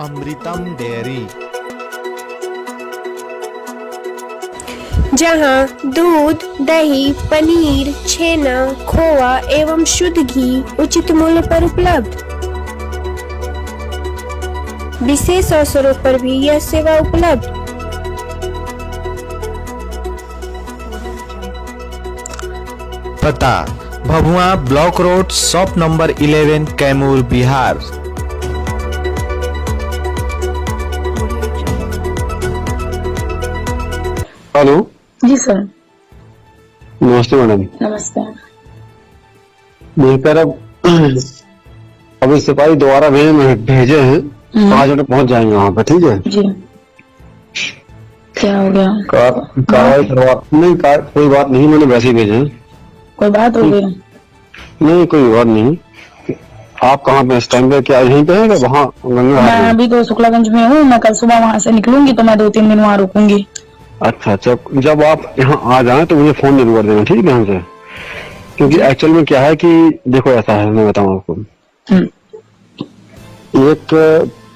अमृतम डेयरी, जहां दूध, दही, पनीर, छेना, खोआ एवं शुद्ध घी उचित मूल्य पर उपलब्ध। विशेष अवसरों पर भी यह सेवा उपलब्ध। पता Bhabhua block road, shop number 11, Kaimur, Bihar. Hello जी सर। नमस्ते मैडम। नमस्ते। मेरी तरफ अभी सिपाही दोबारा भेजे हैं, 5 मिनट पहुंच जाएंगे वहाँ पे, ठीक है जी। क्या हो गया? कार्रवाई करवा नहीं, कोई बात नहीं, मैंने वैसे ही भेजे हैं। कोई बात हो गई? नहीं कोई बात नहीं। आप कहाँ पे इस टाइम पे? क्या यहीं पे है क्या वहाँ गंगा मैं घाट अभी तो शुक्लागंज में हूँ। मैं कल सुबह वहाँ से निकलूंगी तो मैं 2-3 दिन वहाँ रुकूंगी। अच्छा, जब आप यहाँ आ जाएं तो मुझे फोन जरूर कर देना, ठीक है हमसे। क्योंकि एक्चुअल में क्या है कि देखो ऐसा है, मैं बताऊँ आपको। एक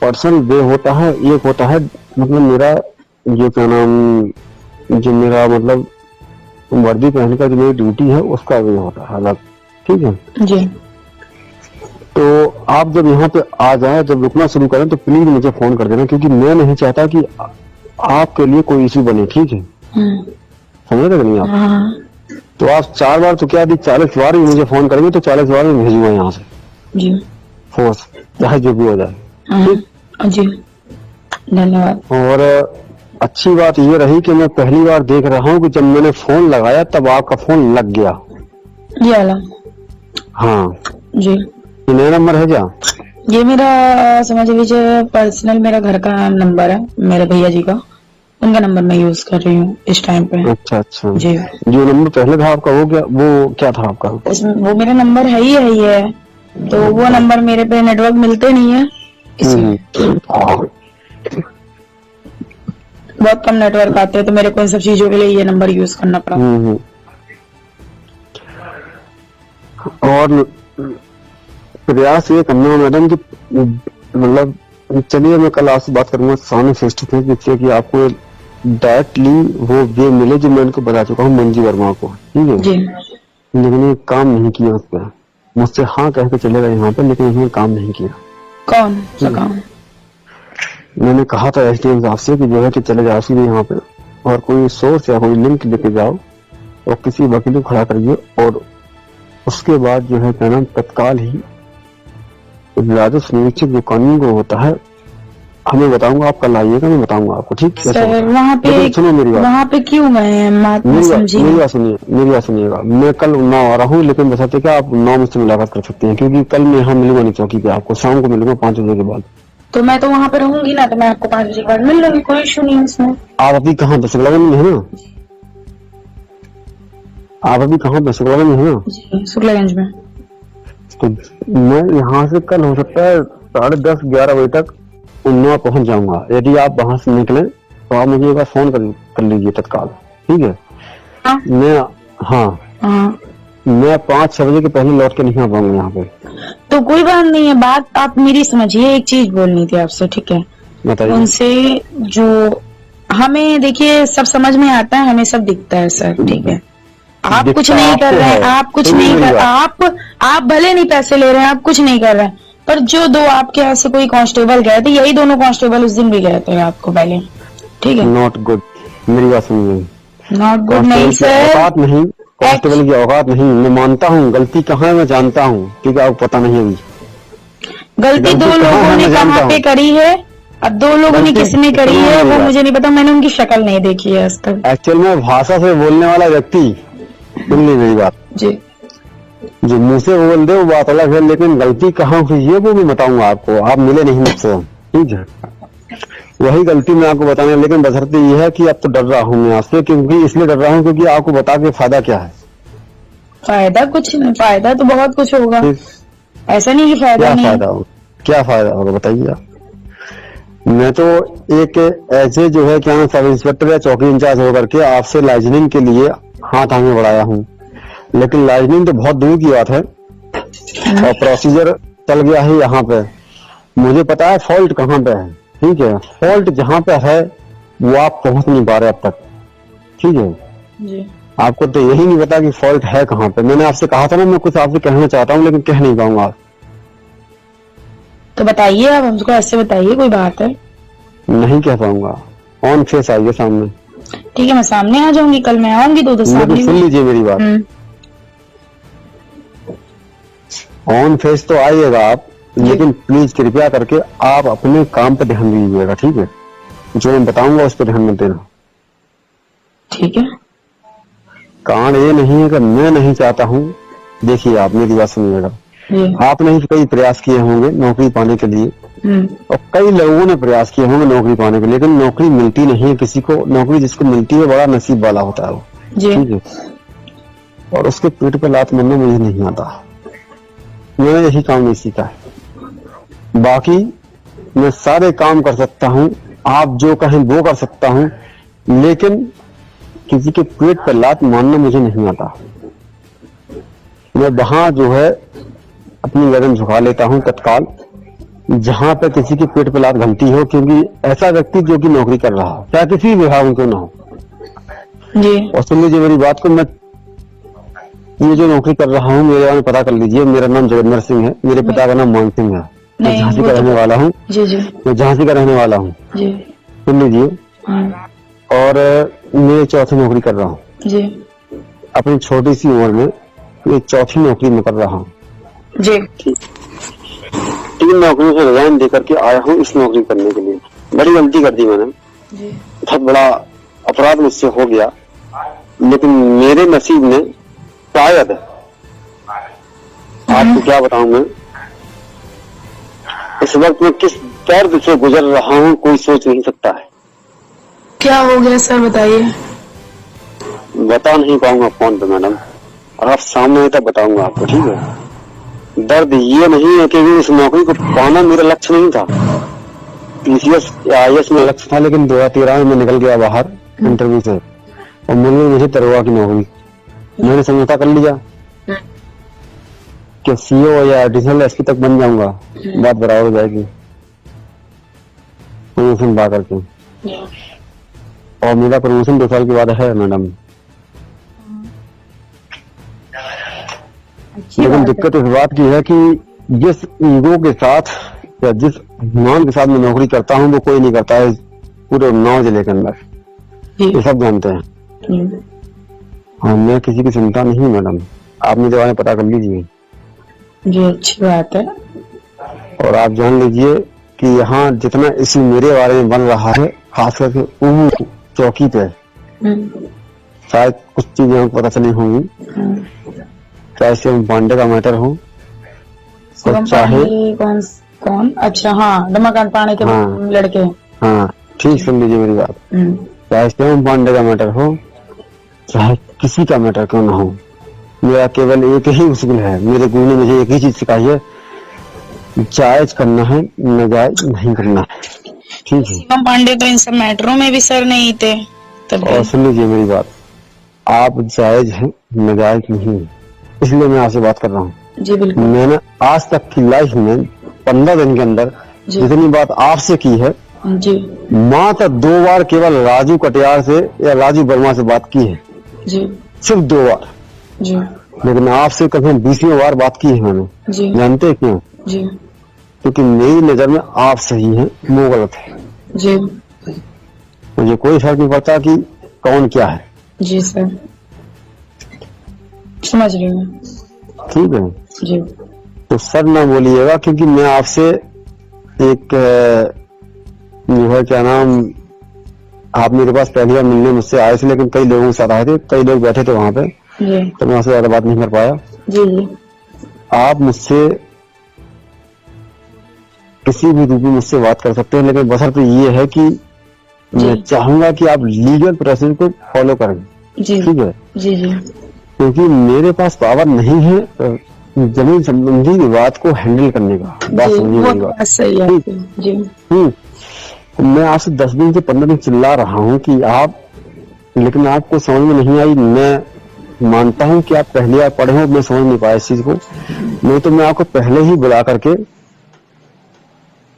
पर्सनल वे होता है, एक होता है मतलब मेरा जो क्या नाम, जो मेरा मतलब वर्दी पहनने का जो मेरी ड्यूटी है उसका वे होता है अलग, ठीक है जी। तो आप जब यहाँ पे आ जाए, जब रुकना शुरू करें तो प्लीज मुझे फोन कर देना, क्योंकि मैं नहीं चाहता कि आपके लिए कोई इशू बने, ठीक है। समझ रहे नहीं आप? हाँ। तो आप 4 बार तो क्या यदि 40 बार भी मुझे फोन करेंगे तो 40 बार मैं भेजूंगा यहाँ से जी। फोर्स, चाहे जो भी हो जाए। हाँ जी, धन्यवाद। और अच्छी बात ये रही कि मैं पहली बार देख रहा हूँ कि जब मैंने फोन लगाया तब आपका फोन लग गया। ये वाला? हाँ जी। ये नया नंबर है क्या? ये मेरा समझ लीजिए पर्सनल मेरा घर का नंबर है, मेरे भैया जी का, उनका नंबर मैं यूज कर रही हूँ इस टाइम पे। अच्छा अच्छा जी। जो नंबर पहले था आपका वो क्या था आपका? वो मेरा नंबर है ही है, तो वो नंबर मेरे पे नेटवर्क मिलते नहीं है, इसलिए बहुत कम नेटवर्क आते हैं, तो मेरे को इन सब चीजों के लिए ये नंबर यूज करना पड़ा। और प्रयास ये करना मैडम कि मतलब चलिए मैं कल आपसे बात करूंगा सामने फेस टू फेस, जिससे कि आपको डायरेक्टली वो वे मिले जो मैं उनको बता चुका हूँ मंजी वर्मा को, ठीक है जी। लेकिन ये काम नहीं किया उस पर, मुझसे हाँ कह के चले गए यहाँ पे, लेकिन उसने काम नहीं किया। कौन सा काम? मैंने कहा था एसडीएम साहब से कि जो है कि चले जाओ सीधे यहाँ पे और कोई सोर्स या कोई लिंक लेके जाओ और किसी वकील को खड़ा करिए, और उसके बाद जो है क्या नाम तत्काल ही राजस्व निरीक्षक जो कानून को होता है हमें बताऊंगा, आप कल आइएगा, मैं बताऊंगा आपको, ठीक है सर? वहाँ पे सुनो मेरी बात, वहाँ पे क्यों गए हैं? मेरी बात सुनिएगा। मैं कल 9 आ रहा हूँ, लेकिन बस क्या आप 9 मुझसे मुलाकात कर सकते हैं, क्योंकि कल मैं यहाँ मिलूंगा नहीं चौकी पे, आपको शाम को मिलूंगा 5 बजे के बाद। तो मैं तो वहाँ पे रहूंगी ना, तो मैं आपको 5 बजे के बाद मिल लूंगी, कोई इशू नहीं है इसमें। आप अभी कहाँ पे? शुक्लागंज में है ना? आप अभी कहाँ पे? शुक्लागंज में है ना? जी, शुक्लागंज में। तो मैं यहाँ से कल हो सकता है 10:30-11 बजे तक उन्नाव पहुंच जाऊंगा। यदि आप वहां से निकले तो आप मुझे एक बार फोन कर लीजिए तत्काल, ठीक है? हाँ? मैं 5-6 बजे के पहले लौट के नहीं आ पाऊंगा यहाँ पे। तो कोई बात नहीं है, बात आप मेरी समझिए। एक चीज बोलनी थी आपसे, ठीक है? बताइए। उनसे जो हमें देखिए सब समझ में आता है, हमें सब दिखता है सर, ठीक है? आप कुछ नहीं कर रहे हैं, आप कुछ नहीं कर, आप भले नहीं पैसे ले रहे हैं, आप कुछ नहीं कर रहे हैं, पर जो 2 आपके यहाँ से कोई कांस्टेबल गए थे, यही दोनों कांस्टेबल उस दिन भी गए थे आपको पहले, ठीक है? नॉट गुड, मेरी बात सुनिए। नॉट गुड नहीं सर, औकात नहीं, कांस्टेबल की औकात नहीं। मैं मानता हूँ गलती कहाँ है, मैं जानता हूँ, ठीक है? आपको पता नहीं अभी गलती 2 लोगों ने कहाँ पे करी है, अब 2 लोगों ने किसने करी है वो मुझे नहीं पता, मैंने उनकी शक्ल नहीं देखी है आज तक। एक्चुअल में भाषा से बोलने वाला व्यक्ति, सुन ली मेरी बात जी, जो मुंह से बोल दे वो बात अलग है, लेकिन गलती कहाँ हुई है वो मैं बताऊंगा आपको। आप मिले नहीं मुझसे, ठीक है? वही गलती मैं आपको बताने, लेकिन बशर्ते ये है कि अब तो डर रहा हूँ मैं आपसे, क्योंकि इसलिए डर रहा हूँ क्योंकि आपको बता के फायदा क्या है? फायदा कुछ नहीं, फायदा तो बहुत कुछ होगा, ऐसा नहीं कि फायदा नहीं। क्या फायदा होगा बताइए आप? मैं तो एक ऐसे जो है क्या सब इंस्पेक्टर या चौकी इंचार्ज होकर के आपसे लाइजनिंग के लिए हाथ आगे बढ़ाया हूँ, लेकिन लाइजनिंग तो बहुत दूर की बात है और प्रोसीजर चल गया है यहाँ पे। मुझे पता है फॉल्ट कहाँ पे है, ठीक है। फॉल्ट जहाँ पे है वो आप पहुंच नहीं पा रहे अब तक, ठीक है। जी आपको तो यही नहीं पता कि फॉल्ट है कहाँ पे। मैंने आपसे कहा था ना मैं कुछ आपसे कहना चाहता हूँ लेकिन कह नहीं पाऊंगा। तो बताइए, आप हमको ऐसे बताइए, कोई बात है? नहीं कह पाऊंगा। ऑन फेस आइए सामने। ठीक है, मैं सामने आ जाऊंगी, कल मैं आऊंगी तो सामने। लेकिन सुन लीजिए मेरी बात, ऑन फेस तो आइएगा आप, लेकिन प्लीज कृपया करके आप अपने काम पे ध्यान दीजिएगा, ठीक है। जो मैं बताऊंगा उस पर ध्यान मत देना। ठीक है। कारण ये नहीं है कि मैं नहीं चाहता हूँ। देखिए आप मेरी बात सुनिएगा, जी आपने ही कई प्रयास किए होंगे नौकरी पाने के लिए, और कई लोगों ने प्रयास किए होंगे नौकरी पाने के लिए, लेकिन नौकरी मिलती नहीं है किसी को। नौकरी जिसको मिलती है बड़ा नसीब वाला होता है वो, जी ठीक है। और उसके पेट पे लात मारना मुझे नहीं आता। मैंने यही काम नहीं सीखा है। बाकी मैं सारे काम कर सकता हूँ, आप जो कहें वो कर सकता हूँ, लेकिन किसी के पेट पे लात मारना मुझे नहीं आता। मैं वहां जो है अपनी गर्दन झुका लेता हूँ तत्काल जहां पे किसी के पेट पे लात घलती हो, क्योंकि ऐसा व्यक्ति जो कि नौकरी कर रहा हो चाहे किसी विभाग में क्यों ना हो। जी और सुन लीजिए मेरी बात को, मैं ये जो नौकरी कर रहा हूँ मेरे बारे में पता कर लीजिए। मेरा नाम जगन्नर सिंह है, मेरे पिता का नाम मान सिंह है। मैं नहीं, झांसी वो का तो- रहने वाला हूँ। जी जी मैं झांसी का रहने वाला हूँ, जी सुन लीजिए। हम्म, और मैं चौथी नौकरी कर रहा हूँ जी अपनी छोटी सी उम्र में। ये चौथी नौकरी में कर रहा हूँ। जी 3 नौकरियों से रिजाइन देकर के आया हूँ इस नौकरी करने के लिए। बड़ी गलती कर दी मैंने, जी बहुत बड़ा अपराध मुझसे हो गया, लेकिन मेरे नसीब ने शायद, आपको क्या बताऊं मैं इस वक्त मैं किस दर्द से गुजर रहा हूँ कोई सोच नहीं सकता है। क्या हो गया सर, बताइए। बता नहीं पाऊंगा फोन पे मैडम, आप सामने आए तब बताऊंगा आपको, ठीक है। दर्द ये नहीं है कि इस नौकरी को पाना मेरा लक्ष्य नहीं था। पीसीएस आईएएस में लक्ष्य था, लेकिन 2013 में निकल गया बाहर इंटरव्यू से और मुझे दरोगा की नौकरी। मैंने समझौता कर लिया कि सीओ या एडिशनल एसपी तक बन जाऊंगा, बात बराबर हो जाएगी प्रमोशन पा करके। और मेरा प्रमोशन 2 साल के बाद है मैडम। लेकिन दिक्कत इस बात की है कि जिस ईगो के साथ या जिस मान के साथ मैं नौकरी करता हूँ वो कोई नहीं करता है पूरे 9 जिले के अंदर, ये सब जानते हैं। हाँ, मैं किसी की चिंता नहीं मैडम, आप मेरे बारे में पता कर लीजिए। जी अच्छी बात है। और आप जान लीजिए कि यहाँ जितना इसी मेरे बारे में बन रहा है, खास करके ऊँ चौकी पे, शायद कुछ चीजें हमको पता चली होंगी, चाहे शिवम पांडे का मैटर हो, शिवम चाहे पांडे कौन? अच्छा हाँ, रमाकांत पांडे के हाँ। लड़के। हाँ ठीक, सुन लीजिए मेरी बात। चाहे शिवम पांडे का मैटर हो, चाहे किसी का मैटर क्यों ना हो, मेरा केवल एक ही उसूल है। मेरे गुरु ने मुझे एक ही चीज सिखाई है, जायज करना है, नाजायज नहीं करना है, ठीक है। शिवम पांडे तो इन सब मैटरों में भी सर नहीं थे तब भी। और सुन लीजिए मेरी बात, आप जायज हैं, नाजायज नहीं है, इसलिए मैं आपसे बात कर रहा हूँ। जी बिल्कुल। मैंने आज तक की लाइफ में 15 दिन के अंदर जी। जितनी बात आपसे की है, जी मात्र 2 बार केवल राजू कटियार से या राजू वर्मा से बात की है, जी सिर्फ 2 बार। जी लेकिन आपसे कभी 20वीं बार बात की है मैंने। जी जानते हैं क्यों? जी क्योंकि मेरी नजर में आप सही हैं, वो गलत है। जी मुझे कोई फर्क नहीं पड़ता कि कौन क्या है। जी सर, समझ रही हूँ। ठीक है, जी तो सर ना बोलिएगा, क्योंकि मैं आपसे एक जो है क्या नाम, आप मेरे पास पहली बार मिलने मुझसे आए थे, लेकिन कई लोगों के साथ आए थे, कई लोग बैठे थे वहां पे, जी तो मैं आपसे ज्यादा बात नहीं कर पाया। जी जी आप मुझसे किसी भी रूप में मुझसे बात कर सकते हैं, लेकिन बशर्ते ये है कि मैं चाहूंगा कि आप लीगल प्रोसेस को फॉलो करें, जी ठीक है। जी जी क्योंकि मेरे पास पावर नहीं है जमीन संबंधी विवाद को हैंडल करने का। बात जी, समझिए वो मेरी तो बात। बात सही है आपकी। जी तो मैं आपसे 10 दिन से 15 दिन चिल्ला रहा हूँ कि आप, लेकिन आपको समझ में नहीं आई। मैं मानता हूँ कि आप पहली बार पढ़े हो, मैं समझ नहीं पाया इस चीज को, नहीं तो मैं आपको पहले ही बुला करके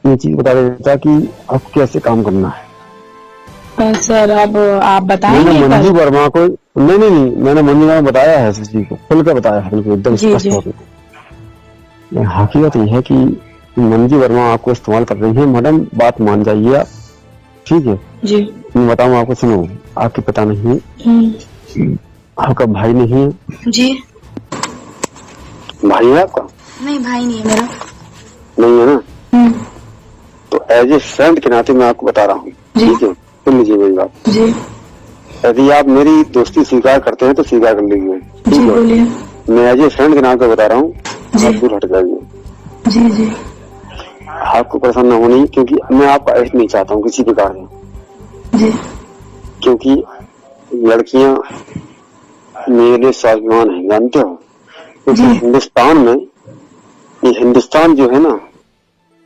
ये चीज बता देता कि अब कैसे काम करना है। सर अब आप मैंने बताएंगे मंजू कल? वर्मा को नहीं, मैंने मंजू वर्मा को बताया है इस चीज को, खुल कर बताया है बिल्कुल एकदम जी, स्पष्ट जी। होकर। हकीकत ये है कि मंजू वर्मा आपको इस्तेमाल कर रही है। मैडम बात मान जाइए आप, ठीक है। जी। मैं बताऊं आपको, सुनो, आपके पिता नहीं है, आपका भाई नहीं है। जी। भाई है आपका? नहीं, भाई नहीं है मेरा। नहीं है ना? तो एज ए फ्रेंड के नाते मैं आपको बता रहा हूँ, जी। ठीक है। सुन लीजिए मेरी बात। जी। यदि आप मेरी दोस्ती स्वीकार करते हैं तो स्वीकार कर लीजिए, जी, ठीक है। बोलिए। मैं एज ए फ्रेंड के नाते बता रहा हूँ, आप दूर हट जाइए। जी, जी। आपको परेशान न होनी, क्योंकि मैं आपका ऐसे नहीं चाहता हूँ किसी प्रकार से, जी। क्योंकि लड़कियां मेरे लिए स्वाभिमान है, जानते हो। क्योंकि हिंदुस्तान में, ये हिंदुस्तान जो है ना,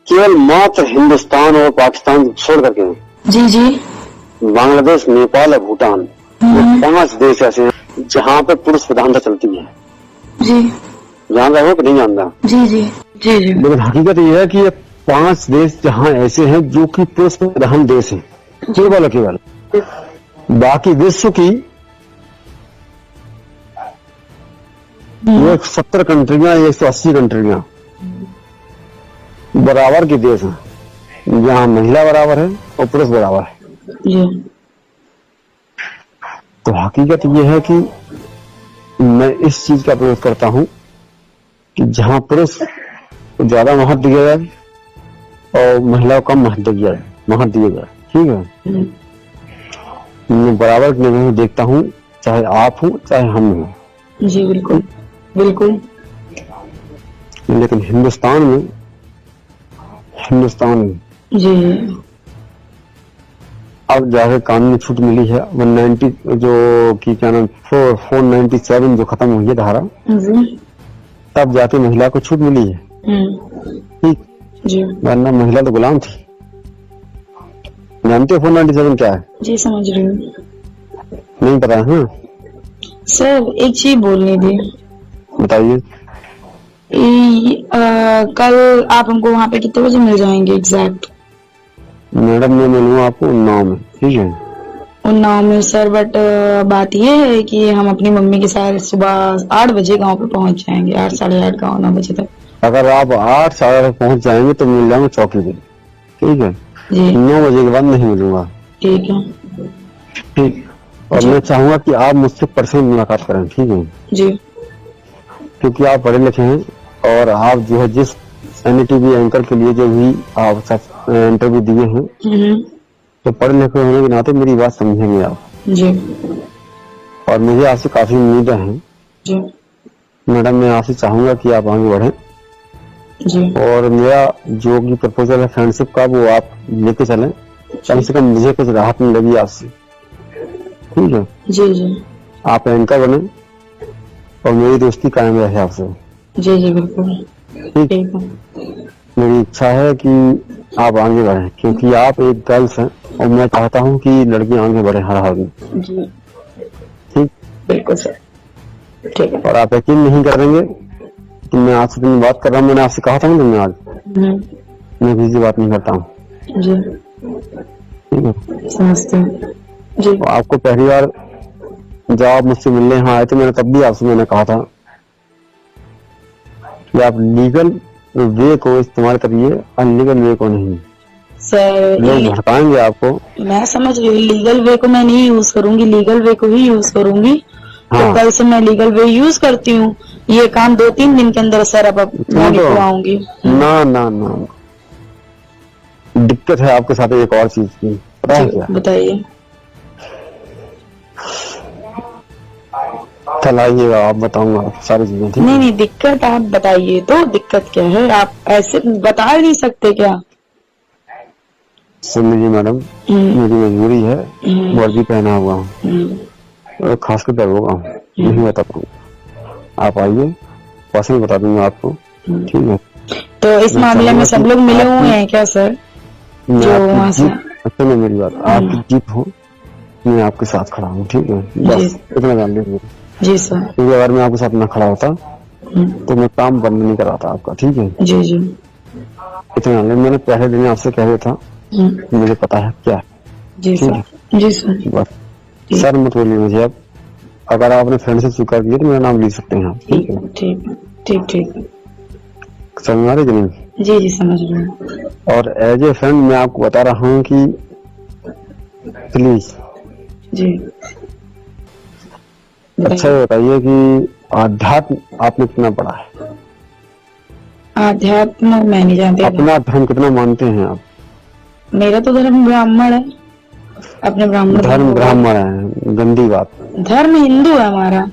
केवल मात्र हिंदुस्तान और पाकिस्तान छोड़ करके जी, जी। बांग्लादेश, नेपाल और भूटान, ये 5 देश ऐसे हैं जहाँ पे पुरुष प्रधानता चलती है। जी। जान रहे हो कि नहीं जानता? जी, जी। जी, जी। लेकिन हकीकत यह है कि ये 5 देश जहाँ ऐसे हैं जो कि पुरुष प्रधान देश हैं, केवल और केवल। बाकी विश्व की 170 कंट्रियां, 180 कंट्रियां बराबर के देश हैं, जहाँ महिला बराबर है और पुरुष बराबर है। जी। तो हकीकत ये है कि मैं इस चीज का प्रयोग करता हूँ कि जहाँ पुरुष को ज्यादा महत्व दिया जाए और महिला को कम महत्व दिया जाए, ठीक है। मैं बराबर की नजर में देखता हूँ, चाहे आप हो चाहे हम हो। जी, बिल्कुल बिल्कुल। लेकिन हिंदुस्तान में जी। अब जाकर कानूनी छूट मिली है 190 जो की क्या नाम 497 जो खत्म हुई है धारा, जी। तब जाके महिला को छूट मिली है, ठीक। जी। वरना महिला तो गुलाम थी। जानते हो 497 क्या है? जी, समझ रही हूँ। नहीं पता है? हाँ, सर एक चीज बोलनी थी। बताइए। कल आप हमको वहाँ पे कितने बजे मिल जाएंगे एग्जैक्ट? मैडम मैं मिलूंगा आपको उन्नाव में, ठीक है। उन्नाव में सर, बट बात ये है कि हम अपनी मम्मी के साथ सुबह 8 बजे गांव पे पहुंच जाएंगे, 8 साढ़े 8 गाँव 9 बजे तक। अगर आप 8 साढ़े 8 पहुंच जाएंगे तो मिल जाऊंगा चौकी पे, ठीक है। जी। 9 बजे के बाद नहीं मिलूंगा, ठीक है। ठीक। और मैं चाहूंगा कि आप मुझसे पर्सनल मुलाकात करें, ठीक है। जी। क्योंकि आप पढ़े लिखे हैं और आप जो है जिस NTV एंकर के लिए जो भी आप इंटरव्यू दिए हैं, तो पढ़े लिखे होने के नाते मेरी बात समझेंगे आप। जी। और मुझे आपसे काफी उम्मीदें हैं। जी। मैडम मैं आपसे चाहूंगा कि आप आगे बढ़ें जी। और मेरा जो भी प्रपोजल है फ्रेंडशिप का वो आप लेके चलें, कम से कम मुझे कुछ राहत मिलेगी आपसे, ठीक है। जी। जी। आप एंकर बने और मेरी दोस्ती कायम रहे आपसे। जी। जी, बिल्कुल ठीक। ठीक है। मेरी इच्छा है कि आप आगे बढ़ें, क्योंकि आप एक गर्ल्स हैं और मैं चाहता हूं कि लड़कियां आगे बढ़े हर हाल में। जी, ठीक। बिल्कुल सर, ठीक है। और आप यकीन नहीं करेंगे कि मैं आपसे इतनी बात कर रहा हूँ। मैंने आपसे कहा था ना, मैं आज मैं किसी से बात नहीं करता हूँ, जी, ठीक है। समझते हैं। जी। तो आपको पहली बार जब आप मुझसे मिलने यहाँ आए तो मैंने तब भी आपसे मैंने कहा था कि आप लीगल वे को इस्तेमाल करिए, अनलीगल वे को नहीं। सर लोग भटकाएंगे आपको। मैं समझ रही हूँ, लीगल वे को मैं नहीं यूज करूंगी, लीगल वे को ही यूज करूंगी। हाँ। तो कल से मैं लीगल वे यूज करती हूँ। ये काम 2-3 दिन के अंदर सर अब आगे तो आऊंगी। ना ना ना, दिक्कत है आपके साथ एक और चीज की, पता है क्या? बताइए। कल आइएगा, आप बताऊंगा सारी चीजें, ठीक है? नहीं, दिक्कत आप बताइए तो, दिक्कत क्या है? आप ऐसे बता नहीं सकते क्या? सुन लीजिए मैडम, मेरी मजबूरी है, वर्दी पहना हुआ हूँ और खास कर डर होगा, नहीं बता पाऊंगा। आप आइए, पर्सनल बता दूंगा आपको, ठीक है। तो इस मामले में सब लोग मिले हुए हैं क्या सर? जो वहाँ से सुनो मेरी बात, आपकी जीत हो, मैं आपके साथ खड़ा हूँ, ठीक है। बस इतना जान लीजिए। जी सर। क्योंकि अगर मैं आपके साथ न खड़ा होता तो मैं काम बंद नहीं कराता आपका, ठीक है। जी जी। इतना मैंने पहले दिन आपसे कह दिया था, मुझे पता है क्या है। जी ठीक सर, जी सर, बस सर मत बोलिए मुझे अब। अगर आपने फ्रेंड से स्वीकार किया तो मेरा नाम लिख सकते हैं आप। ठीक है, ठीक ठीक ठीक। समझ आ रही कि नहीं? जी जी समझ रहे हैं। और एज ए फ्रेंड मैं आपको बता रहा हूँ कि प्लीज जी अच्छा ये बताइए कि आध्यात्म आपने कितना पढ़ा है? आध्यात्म मैं नहीं जानती। अपना धर्म कितना मानते हैं आप? मेरा तो धर्म ब्राह्मण है। अपने ब्राह्मण धर्म ब्राह्मण है, गंदी बात। धर्म हिंदू है हमारा।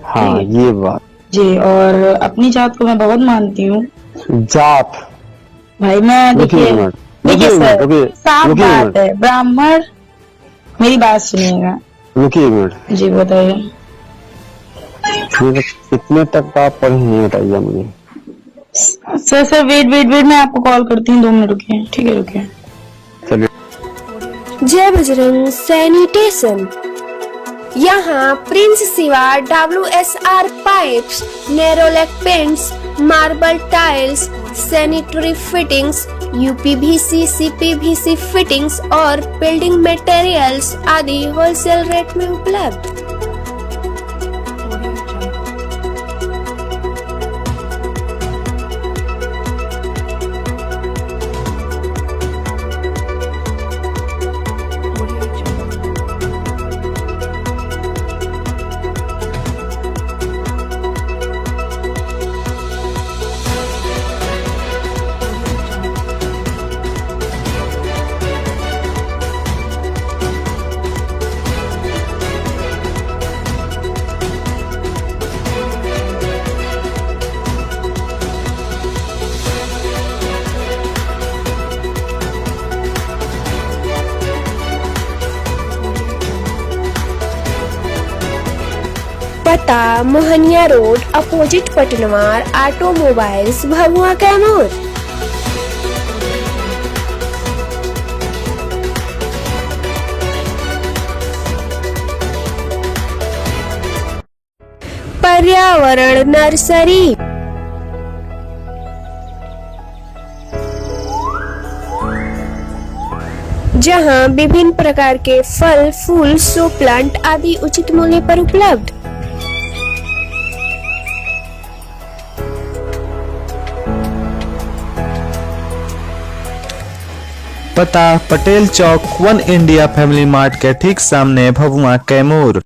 हाँ ये बात जी, और अपनी जात को मैं बहुत मानती हूँ। जात भाई मैं देखिए सर, साफ बात है, ब्राह्मण। मेरी बात सुनिएगा। रुकिए एक मिनट, जी बताइए। कितने तक आप पढ़े हैं बताइए मुझे। सर वेट मैं आपको कॉल करती हूँ, 2 मिनट रुकिए। ठीक है रुकिए। चलिए। जय बजरंग सैनिटेशन। यहाँ प्रिंस सिवा WSR pipes, Nerolac paints, marble tiles, sanitary fittings, UPVC, CPVC fittings और बिल्डिंग मटेरियल्स आदि होलसेल रेट में उपलब्ध। पता Mohania road opposite Patanwar automobiles Bhabhua Kaimur. पर्यावरण नर्सरी। जहां विभिन्न प्रकार के फल, फूल, शो प्लांट आदि उचित मूल्य पर उपलब्ध। पता पटेल चौक 1 इंडिया फैमिली मार्ट के ठीक सामने भभुआ कैमूर।